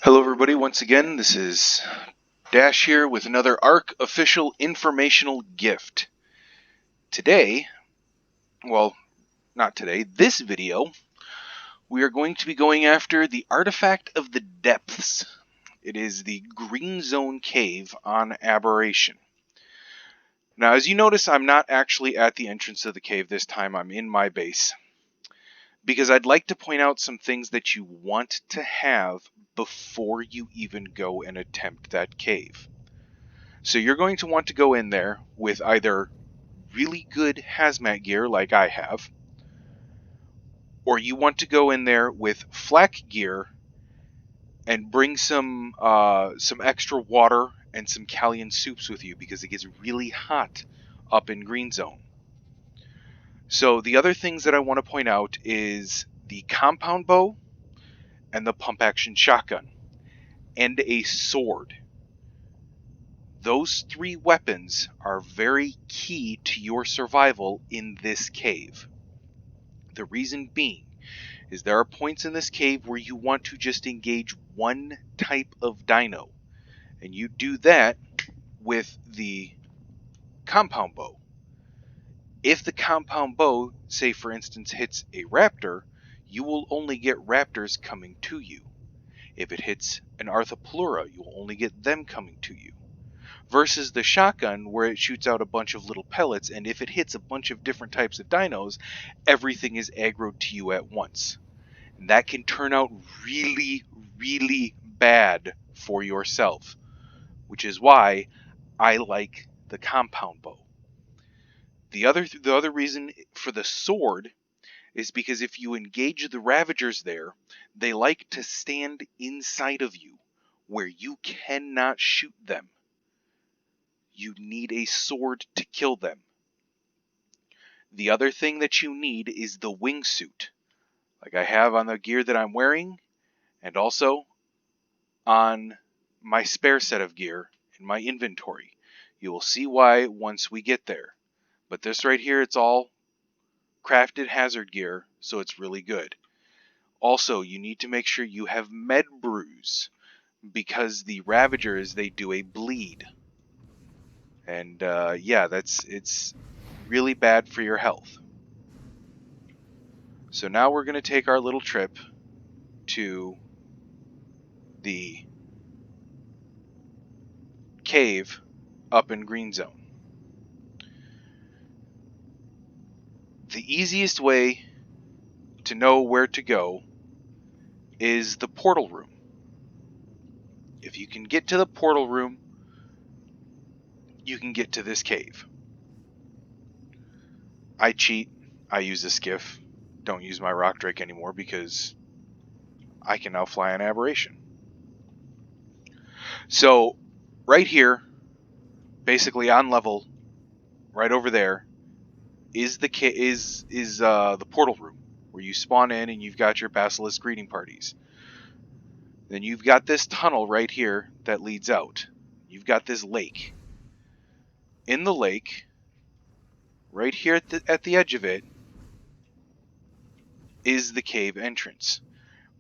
Hello everybody, once again, this is Dash here with another ARC official informational gift. Today, well, not today, this video, we are going to be going after the Artifact of the Depths. It is the Green Zone Cave on Aberration. Now, as you notice, I'm not actually at the entrance of the cave this time, I'm in my base. Because I'd like to point out some things that you want to have before you even go and attempt that cave. So you're going to want to go in there with either really good hazmat gear like I have, or you want to go in there with flak gear and bring some extra water and some Callian soups with you because it gets really hot up in Green Zone. So the other things that I want to point out is the compound bow and the pump action shotgun and a sword. Those three weapons are very key to your survival in this cave. The reason being is there are points in this cave where you want to just engage one type of dino, and you do that with the compound bow. If the compound bow, say for instance, hits a raptor, you will only get raptors coming to you. If it hits an Arthropleura, you will only get them coming to you. Versus the shotgun, where it shoots out a bunch of little pellets, and if it hits a bunch of different types of dinos, everything is aggroed to you at once. And that can turn out really, really bad for yourself, which is why I like the compound bow. The other reason for the sword is because if you engage the Ravagers there, they like to stand inside of you, where you cannot shoot them. You need a sword to kill them. The other thing that you need is the wingsuit, like I have on the gear that I'm wearing, and also on my spare set of gear in my inventory. You will see why once we get there. But this right here, it's all crafted hazard gear, so it's really good. Also, you need to make sure you have med brews, because the Ravagers, they do a bleed. And yeah, it's really bad for your health. So now we're going to take our little trip to the cave up in Green Zone. The easiest way to know where to go is the portal room. If you can get to the portal room, you can get to this cave. I cheat. I use a skiff. Don't use my rock drake anymore because I can now fly an aberration. So right here, basically on level, right over there, is the portal room where you spawn in and you've got your basilisk greeting parties. Then you've got this tunnel right here that leads out. You've got this lake. In the lake, right here at the edge of it, is the cave entrance.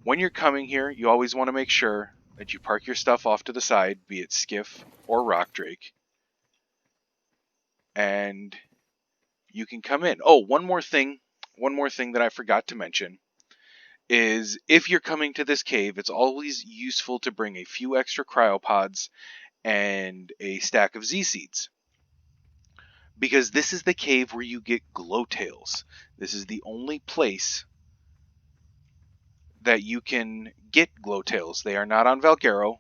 When you're coming here, you always want to make sure that you park your stuff off to the side, be it skiff or rock drake, and you can come in. Oh, one more thing that I forgot to mention is if you're coming to this cave, it's always useful to bring a few extra cryopods and a stack of Z seeds. Because this is the cave where you get Glowtails. This is the only place that you can get Glowtails. They are not on Valgaro,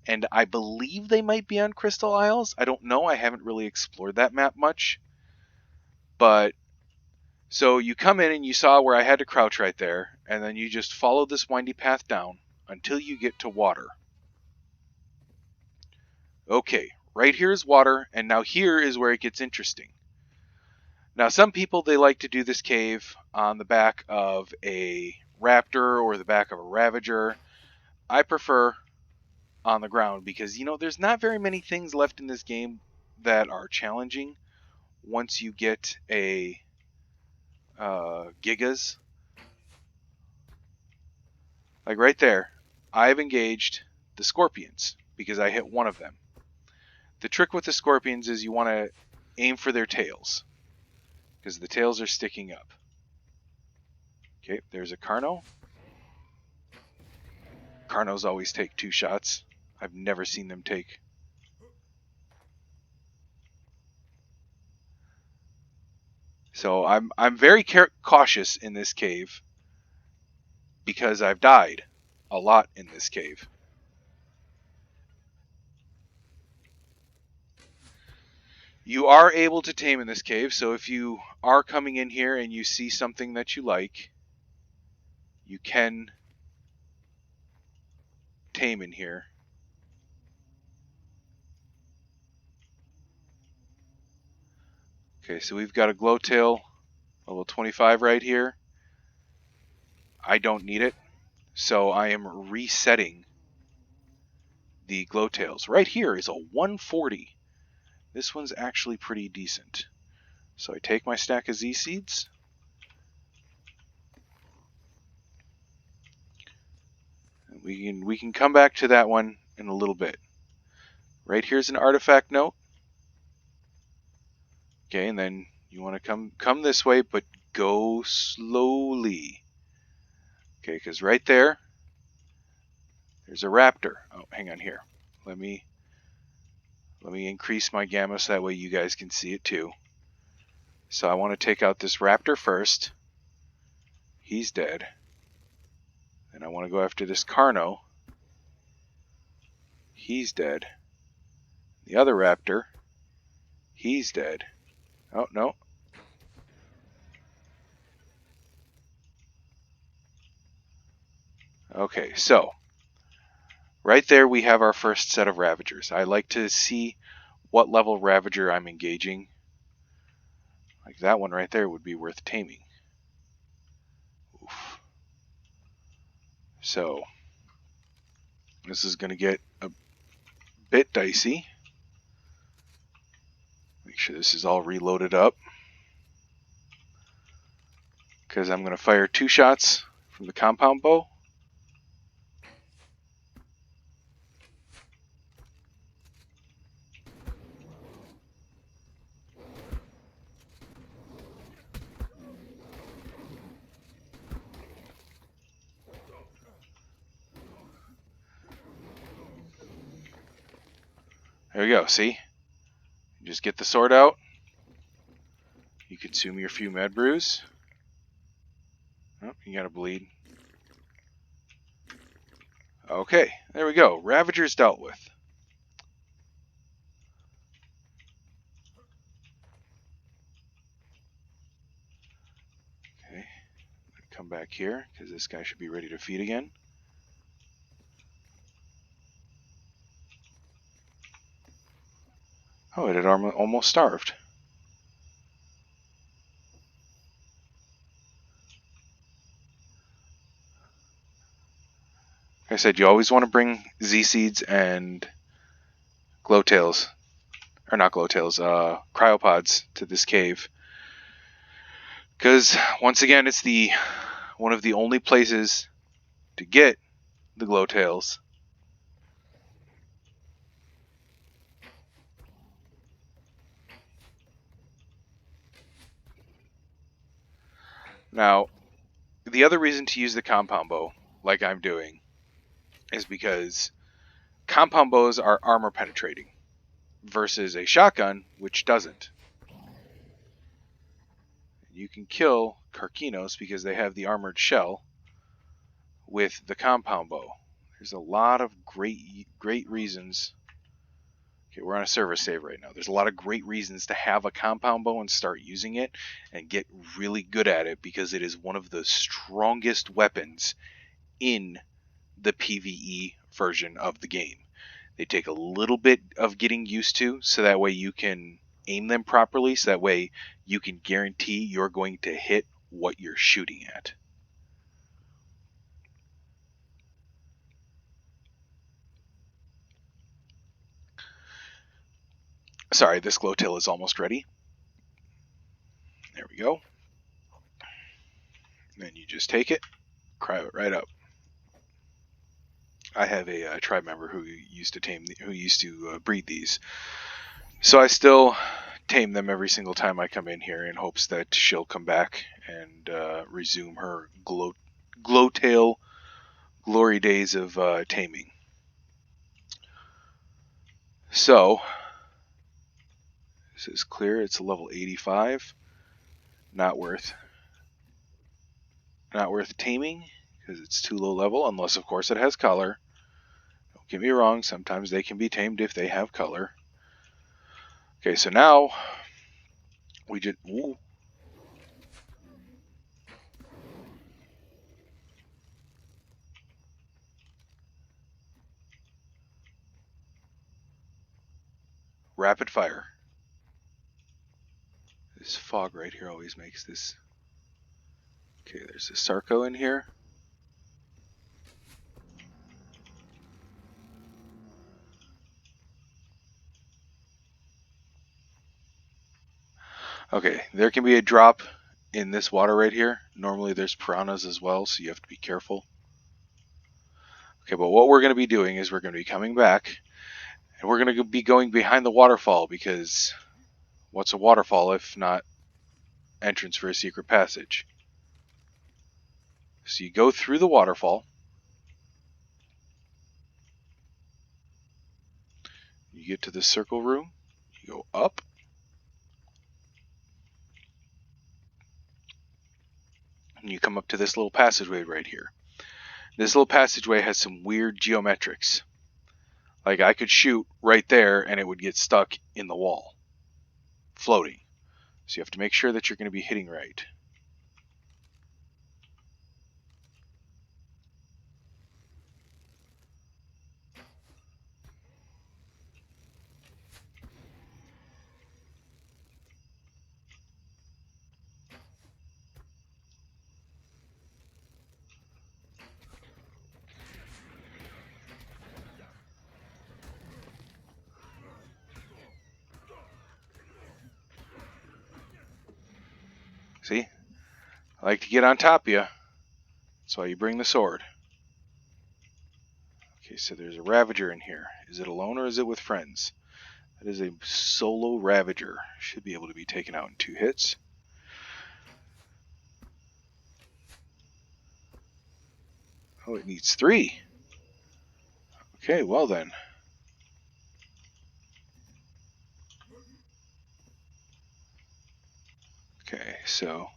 and I believe they might be on Crystal Isles. I don't know. I haven't really explored that map much. But so you come in and you saw where I had to crouch right there, and then you just follow this windy path down until you get to water. Okay, right here is water, and now here is where it gets interesting. Now, some people, they like to do this cave on the back of a raptor or the back of a ravager. I prefer on the ground because, you know, there's not very many things left in this game that are challenging once you get a Gigas. Like right there. I've engaged the scorpions because I hit one of them. The trick with the scorpions is you want to aim for their tails because the tails are sticking up. Okay, there's a Carno. Carnos always take 2 shots. I've never seen them take. So I'm very cautious in this cave because I've died a lot in this cave. You are able to tame in this cave, so if you are coming in here and you see something that you like, you can tame in here. Okay, so we've got a Glowtail level 25 right here. I don't need it, so I am resetting the Glowtails. Right here is a 140. This one's actually pretty decent. So I take my stack of Z seeds. And we can come back to that one in a little bit. Right here's an artifact note. Okay, and then you want to come this way, but go slowly. Okay, because right there's a raptor. Oh, hang on here. Let me increase my gamma so that way you guys can see it too. So I want to take out this raptor first. He's dead. And I want to go after this Carno. He's dead. The other raptor. He's dead. Oh, no. Okay, so right there we have our first set of Ravagers. I like to see what level Ravager I'm engaging. Like that one right there would be worth taming. Oof. So this is going to get a bit dicey. Make sure this is all reloaded up. Because I'm going to fire 2 shots from the compound bow. There we go, see? You just get the sword out. You consume your few med brews. Oh, you gotta bleed. Okay, there we go. Ravager's dealt with. Okay, come back here, because this guy should be ready to feed again. Oh, it had almost starved. Like I said, you always want to bring Z-Seeds and Glowtails, or not Glowtails, Cryopods to this cave. Because, once again, it's one of the only places to get the Glowtails. Now, the other reason to use the compound bow, like I'm doing, is because compound bows are armor penetrating versus a shotgun, which doesn't. You can kill Karkinos because they have the armored shell with the compound bow. There's a lot of great reasons. Okay, we're on a server save right now. There's a lot of great reasons to have a compound bow and start using it and get really good at it because it is one of the strongest weapons in the PvE version of the game. They take a little bit of getting used to so that way you can aim them properly, so that way you can guarantee you're going to hit what you're shooting at. Sorry, this Glowtail is almost ready. There we go. Then you just take it, cryo it right up. I have a tribe member who used to breed these, so I still tame them every single time I come in here in hopes that she'll come back and resume her glowtail glory days of taming. So this is clear. It's a level 85. Not worth taming because it's too low level, unless of course it has color. Don't get me wrong, sometimes they can be tamed if they have color. Okay, so now we just rapid fire. This fog right here always makes this. Okay, there's a Sarco in here. Okay, there can be a drop in this water right here. Normally there's piranhas as well, so you have to be careful. Okay, but what we're going to be doing is we're going to be coming back, and we're going to be going behind the waterfall, because what's a waterfall if not entrance for a secret passage? So you go through the waterfall, you get to the circle room, you go up, and you come up to this little passageway right here. This little passageway has some weird geometrics. Like I could shoot right there and it would get stuck in the wall, floating. So you have to make sure that you're going to be hitting right. See? I like to get on top of you. That's why you bring the sword. Okay, so there's a Ravager in here. Is it alone or is it with friends? That is a solo Ravager. Should be able to be taken out in 2 hits. Oh, it needs 3. Okay, well then. Okay, so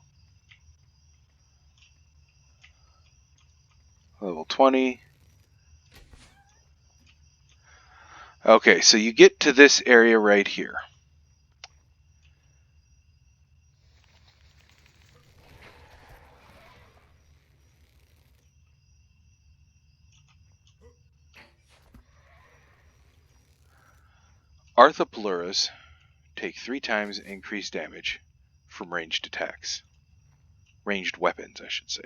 level 20. Okay, so you get to this area right here. Arthropluras take 3 times increased damage from ranged attacks. Ranged weapons, I should say.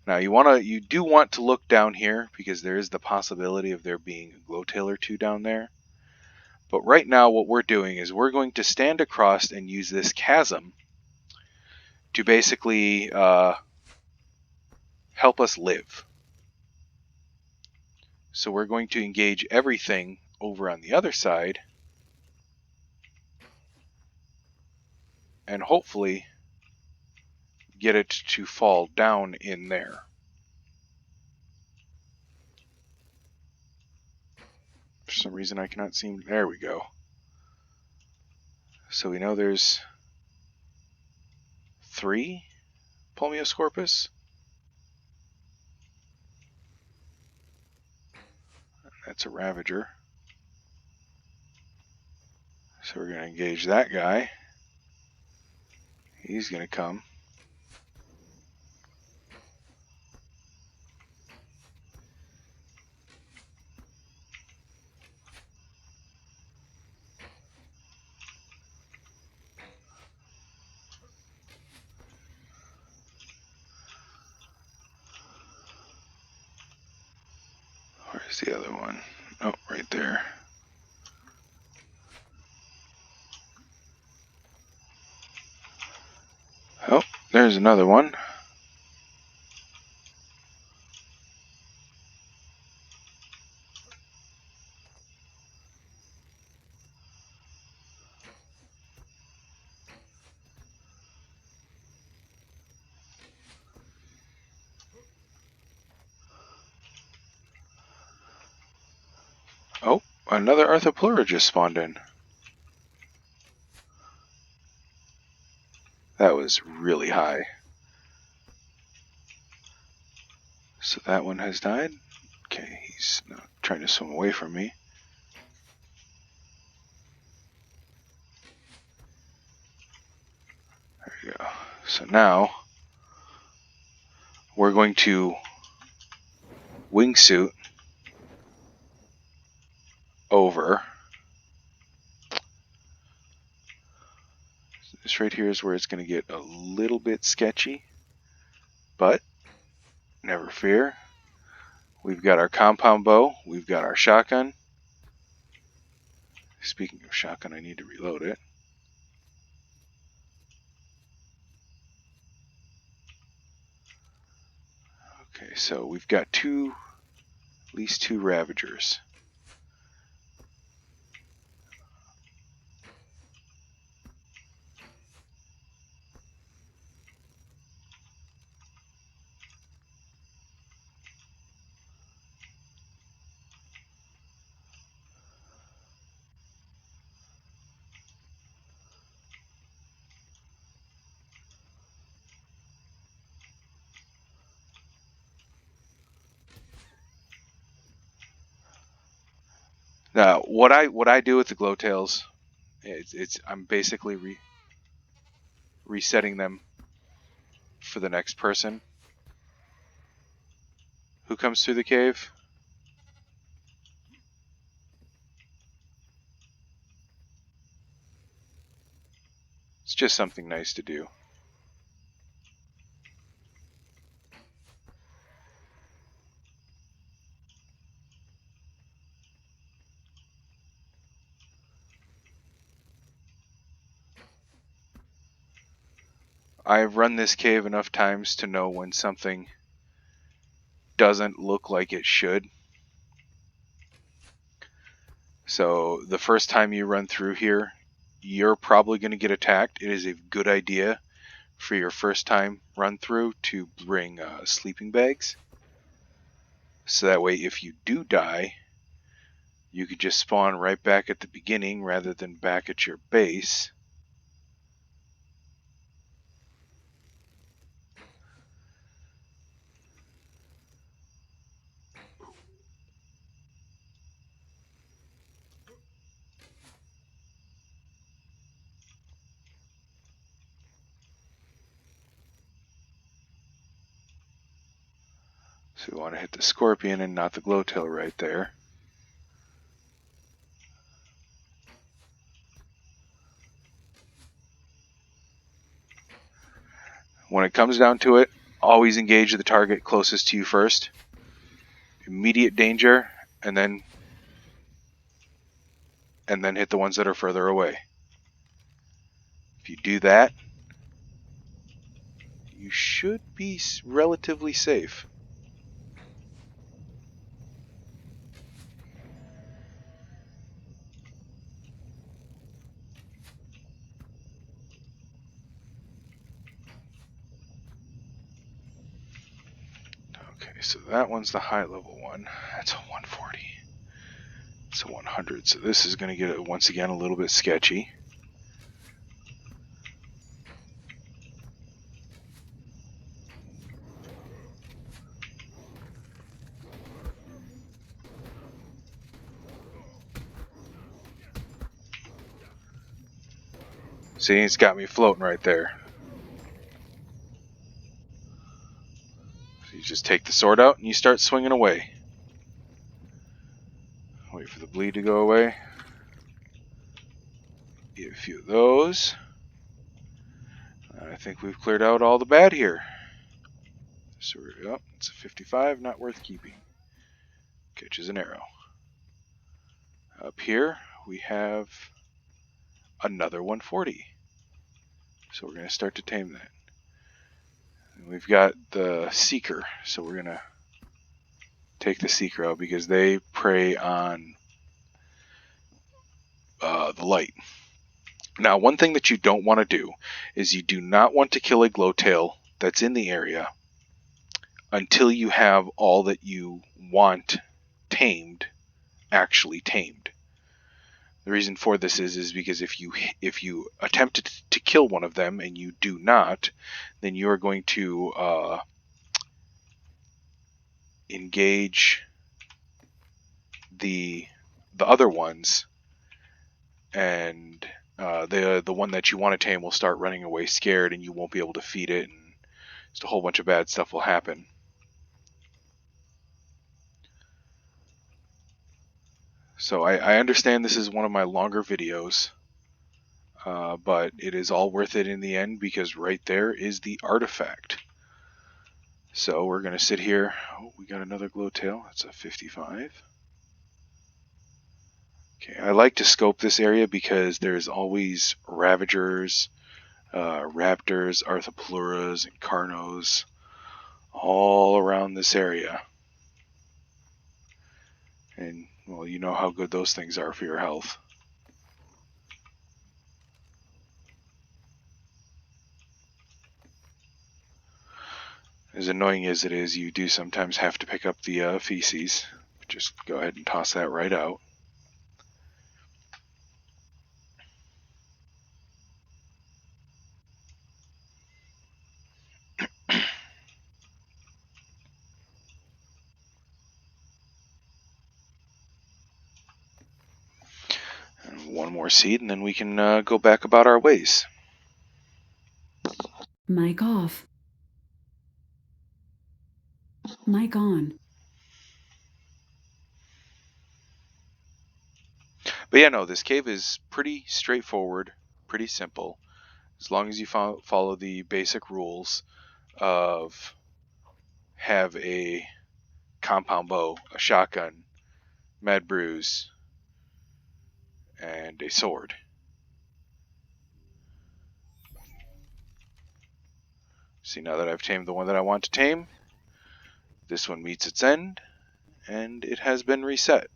Now you do want to look down here because there is the possibility of there being a glowtail or 2 down there. But right now what we're doing is we're going to stand across and use this chasm to basically help us live. So we're going to engage everything over on the other side and hopefully get it to fall down in there. For some reason I cannot seem... There we go. So we know there's 3 Pulmioscorpus. That's a Ravager. So we're going to engage that guy. He's going to come. Where's the other one? Oh, right there. Oh, there's another one. Another Arthropleura just spawned in. That was really high. So that one has died. Okay, he's not trying to swim away from me. There we go. So now we're going to wingsuit over. This right here is where it's going to get a little bit sketchy, but never fear. We've got our compound bow. We've got our shotgun. Speaking of shotgun, I need to reload it. Okay, so we've got at least two Ravagers. Now, what I do with the Glowtails, I'm basically resetting them for the next person who comes through the cave. It's just something nice to do. I've run this cave enough times to know when something doesn't look like it should. So the first time you run through here, you're probably going to get attacked. It is a good idea for your first time run through to bring sleeping bags. So that way if you do die, you could just spawn right back at the beginning rather than back at your base. So we want to hit the Scorpion and not the Glowtail right there. When it comes down to it, always engage the target closest to you first. Immediate danger, and then hit the ones that are further away. If you do that, you should be relatively safe. Okay, so that one's the high level one. That's a 140. It's a 100, so this is going to get it once again a little bit sketchy. See, it's got me floating right there. So you just take the sword out and you start swinging away. Wait for the bleed to go away. Get a few of those. I think we've cleared out all the bad here. So it's a 55, not worth keeping. Catches an arrow. Up here we have another 140. So we're going to start to tame that. And we've got the Seeker, so we're going to take the Seeker out because they prey on the light. Now, one thing that you don't want to do is you do not want to kill a Glowtail that's in the area until you have all that you want tamed actually tamed. The reason for this is because if you attempt to kill one of them and you do not, then you are going to engage the other ones, and the one that you want to tame will start running away scared, and you won't be able to feed it, and just a whole bunch of bad stuff will happen. So I understand this is one of my longer videos, but it is all worth it in the end, because right there is the artifact. So we're going to sit here. Oh, we got another glowtail. That's a 55. Okay, I like to scope this area because there's always ravagers, raptors, arthropluras, and carnos all around this area. And, well, you know how good those things are for your health. As annoying as it is, you do sometimes have to pick up the feces. Just go ahead and toss that right out. And one more seed, and then we can go back about our ways. Mic off. Mic on. But yeah, no, this cave is pretty straightforward, pretty simple. As long as you follow the basic rules of have a compound bow, a shotgun, mad brews, and a sword. See, now that I've tamed the one that I want to tame, this one meets its end, and it has been reset.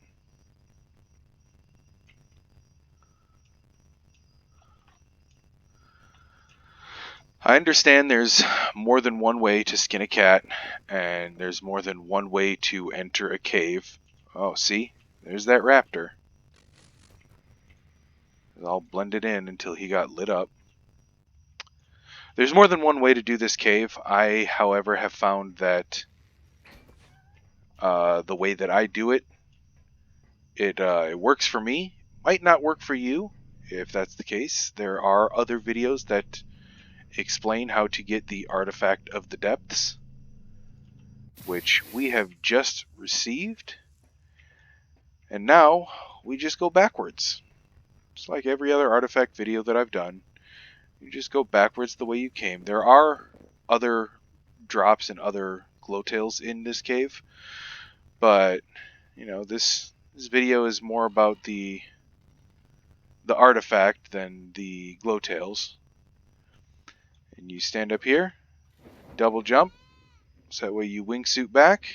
I understand there's more than one way to skin a cat, and there's more than one way to enter a cave. Oh, see? There's that raptor. It all blended in until he got lit up. There's more than one way to do this cave. I, however, have found that the way that I do it, it works for me. Might not work for you. If that's the case, there are other videos that explain how to get the artifact of the depths, which we have just received. And now we just go backwards. It's like every other artifact video that I've done. You just go backwards the way you came. There are other drops and other glowtails in this cave, but you know, this video is more about the artifact than the glowtails. And you stand up here, double jump, so that way you wingsuit back.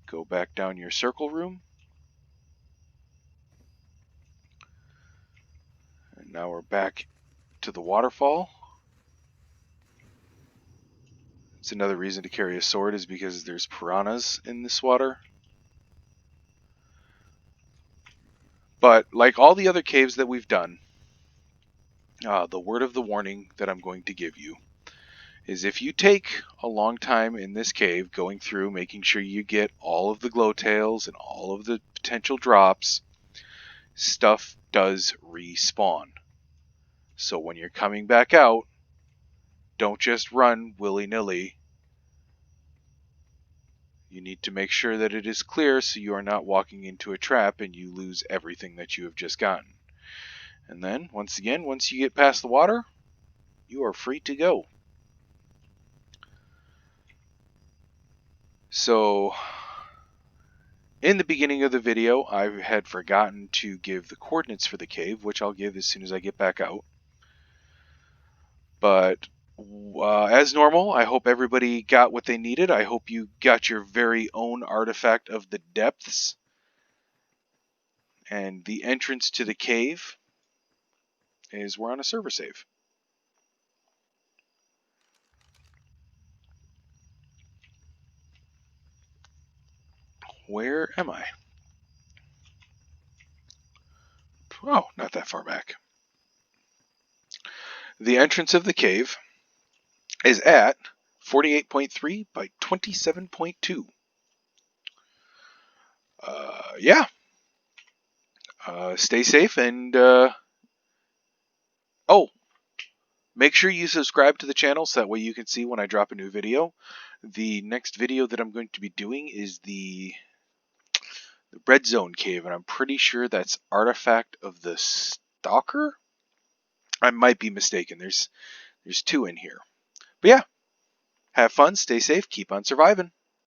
Go back down your circle room. And now we're back to the waterfall. It's another reason to carry a sword, is because there's piranhas in this water. But like all the other caves that we've done, the word of the warning that I'm going to give you is, if you take a long time in this cave going through making sure you get all of the glowtails and all of the potential drops, stuff does respawn. So when you're coming back out, don't just run willy-nilly. You need to make sure that it is clear, so you are not walking into a trap and you lose everything that you have just gotten. And then, once again, once you get past the water, you are free to go. So, in the beginning of the video, I had forgotten to give the coordinates for the cave, which I'll give as soon as I get back out. But as normal, I hope everybody got what they needed. I hope you got your very own artifact of the depths. And the entrance to the cave is we're on a server save. Where am I? Oh, not that far back. The entrance of the cave is at 48.3 by 27.2. Yeah. Stay safe and oh, make sure you subscribe to the channel so that way you can see when I drop a new video. The next video that I'm going to be doing is the Red Zone Cave, and I'm pretty sure that's Artifact of the Stalker. I might be mistaken. There's two in here. But yeah, have fun, stay safe, keep on surviving.